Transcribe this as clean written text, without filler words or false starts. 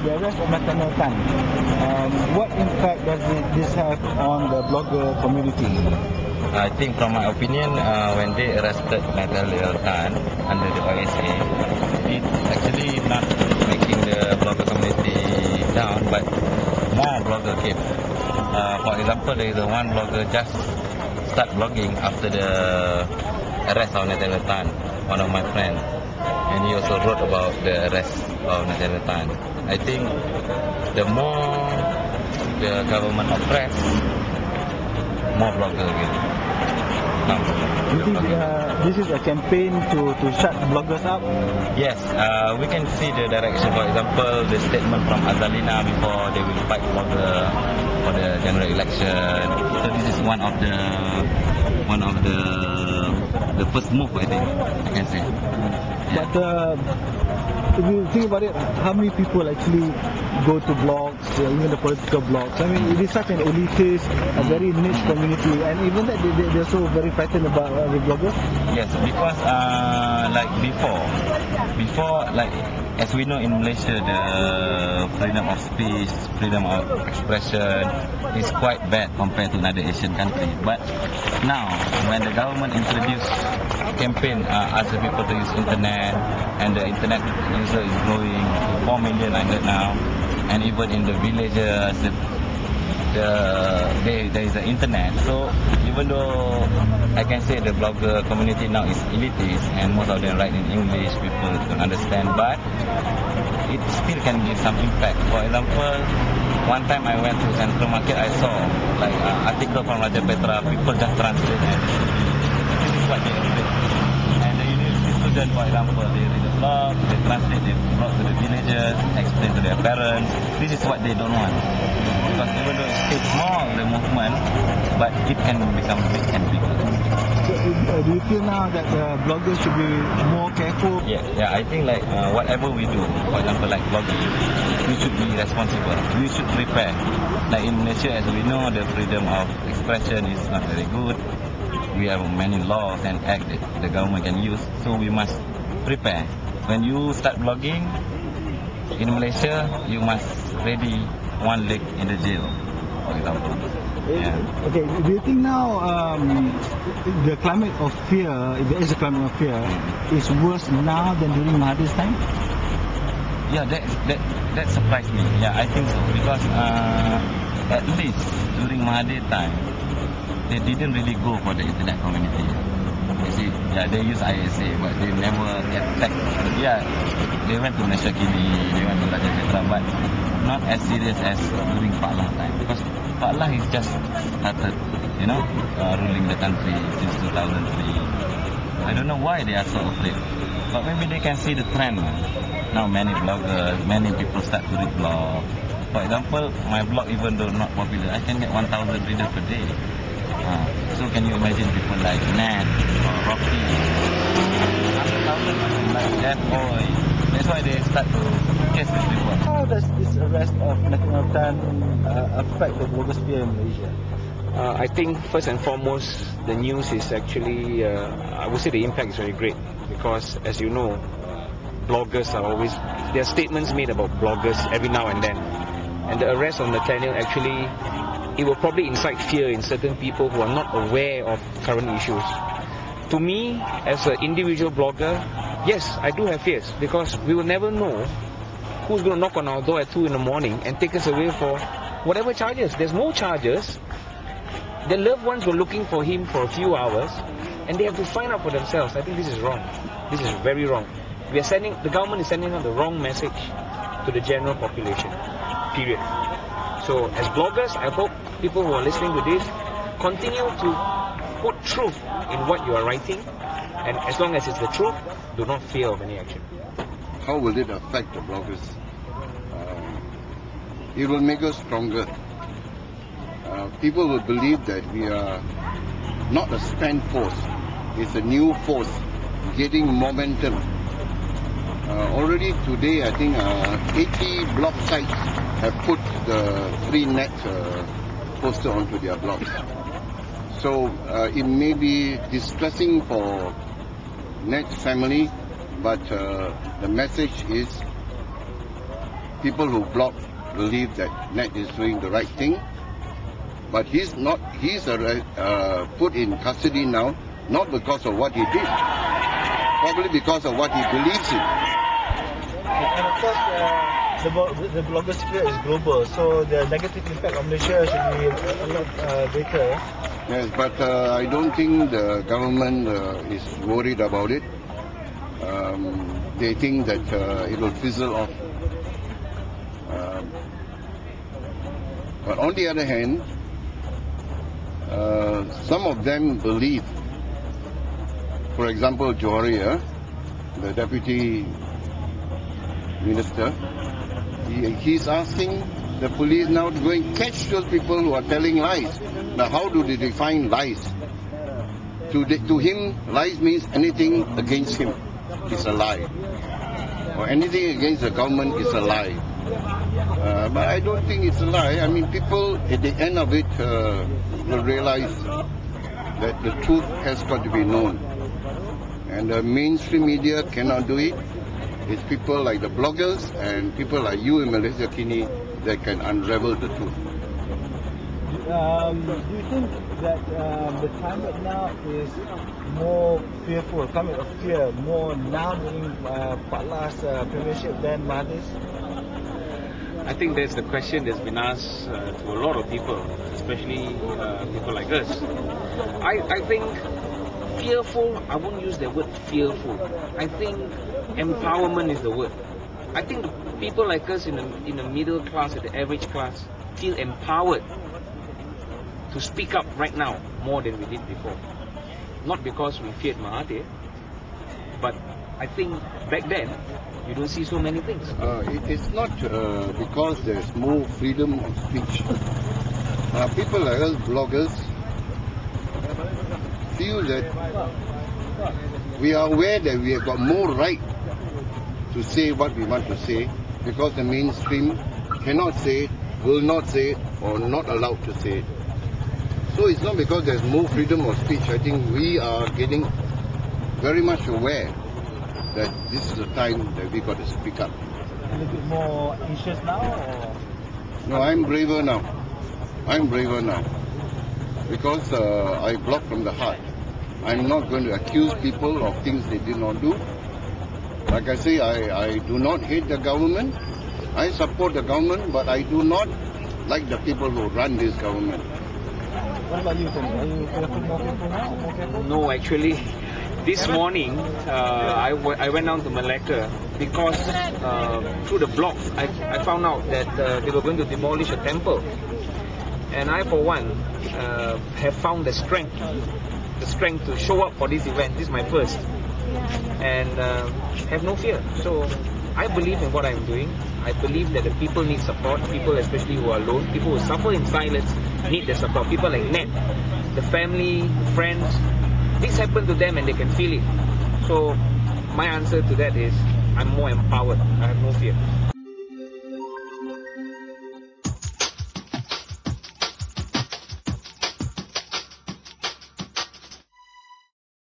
the arrest of Nathaniel Tan. What impact does this have on the blogger community? I think, from my opinion, when they arrested Nathaniel Tan under the OSA, it's actually not making the blogger community down, but more blogger came. For example, there is one blogger just start blogging after the arrest of Nathaniel Tan, one of my friends, and he also wrote about the arrest of Nathaniel Tan. I think the more the government oppress, more blogger will come. Do you think this is a campaign to shut bloggers up? Yes, we can see the direction. For example, the statement from Azalina before they will fight blogger for the general election. So this is one of the first move, I think I can say. But if you think about it, how many people actually go to blogs, even the political blogs? I mean, it is such an elitist, a very niche community, and even that they're so very frightened about the bloggers. Yes, because like before, like as we know in Malaysia, the freedom of speech, freedom of expression is quite bad compared to another Asian country. But now, when the government introduced campaign asking people to use internet, and the internet user is growing to 4 million I heard now, and even in the villages there is the internet. So even though I can say the blogger community now is elitist and most of them write in English, people don't understand, but it still can give some impact. For example, one time I went to Central Market, I saw like article from Raja Petra, people just translate and this is what they read. And the university student, for example, they read the blog, they translate the blog to the villagers, explain to their parents. This is what they don't want. Because even though it's still small, the movement, but it can become big and bigger. So, do you feel now that bloggers should be more careful? Yeah, I think like whatever we do, for example like blogging, we should be responsible. We should prepare. Like in Malaysia, as we know, the freedom of expression is not very good. We have many laws and acts that the government can use, so we must prepare. When you start blogging in Malaysia, you must ready one leg in the jail, for example. Yeah. Okay, do you think now the climate of fear, if there is a climate of fear, is worse now than during Mahathir's time? Yeah, that surprised me. Yeah, I think so, because at least during Mahathir time, they didn't really go for the internet community. You see, yeah, they use ISA, but they never attack. Yeah, they went to Malaysia Kini, they went to Raja Petra, but not as serious as during Pak Lah time, because Pak Lah is just started, ruling the country since 2003. I don't know why they are so afraid, but maybe they can see the trend. Now many bloggers, many people start to read blog. For example, my blog, even though not popular, I can get 1,000 readers per day. So can you imagine people like Nat or Rocky, 100,000 like that boy. That's why they start to chase these people. How does this arrest of Nathaniel Tan affect the blogosphere in Malaysia? I think first and foremost, the news is actually, I would say the impact is very great, because as you know, bloggers are always, there are statements made about bloggers every now and then, and the arrest of Nathaniel actually, it will probably incite fear in certain people who are not aware of current issues. To me, as an individual blogger, yes, I do have fears, because we will never know who's going to knock on our door at 2 in the morning and take us away for whatever charges. There's no charges. Their loved ones were looking for him for a few hours, and they have to find out for themselves. I think this is wrong. This is very wrong. The government is sending out the wrong message to the general population, period. So as bloggers, I hope people who are listening to this continue to put truth in what you are writing, and as long as it's the truth, do not fear of any action. How will it affect the bloggers? It will make us stronger. People will believe that we are not a spent force, it's a new force getting momentum. Already today, I think 80 blog sites have put the free net poster onto their blogs. So it may be distressing for Net's family, but the message is people who block believe that Nat is doing the right thing, but he's not. He's put in custody now, not because of what he did, probably because of what he believes in. And of course, the blogosphere is global, so the negative impact on Malaysia should be a lot greater. Yes, but I don't think the government is worried about it. They think that it will fizzle off. But on the other hand, some of them believe, for example, Johari, the deputy minister, he's asking the police now to go and catch those people who are telling lies. Now, how do they define lies? To him, lies means anything against him is a lie, or anything against the government is a lie. But I don't think it's a lie. I mean, people at the end of it will realize that the truth has got to be known, and the mainstream media cannot do it. It's people like the bloggers and people like you in Malaysia Kini that can unravel the truth. Do you think that the climate now is more fearful, climate of fear, more now during Patla's premiership than Mahathir's? I think that's the question that's been asked to a lot of people, especially people like us. I think fearful, I won't use the word fearful. I think empowerment is the word. I think people like us in the middle class, at the average class, feel empowered to speak up right now more than we did before. Not because we feared Mahathir, but I think back then you don't see so many things. It's not because there's more freedom of speech. People like us, bloggers, feel that we are aware that we have got more right to say what we want to say, because the mainstream cannot say it, will not say it, or not allowed to say it. So it's not because there's more freedom of speech. I think we are getting very much aware that this is the time that we got to speak up. A little bit more anxious now, or? No, I'm braver now. I'm braver now. Because I block from the heart. I'm not going to accuse people of things they did not do. Like I say, I do not hate the government. I support the government, but I do not like the people who run this government. What about you, Tony? Are you fearful, more fearful now, or more careful? No, actually, this morning I went down to Malacca because through the blog I found out that they were going to demolish a temple, and I, for one, have found the strength to show up for this event. This is my first, and have no fear. So I believe in what I'm doing. I believe that the people need support. People, especially who are alone, people who suffer in silence, need the support. People like Nat, the family, friends. This happened to them and they can feel it. So my answer to that is, I'm more empowered. I have no fear.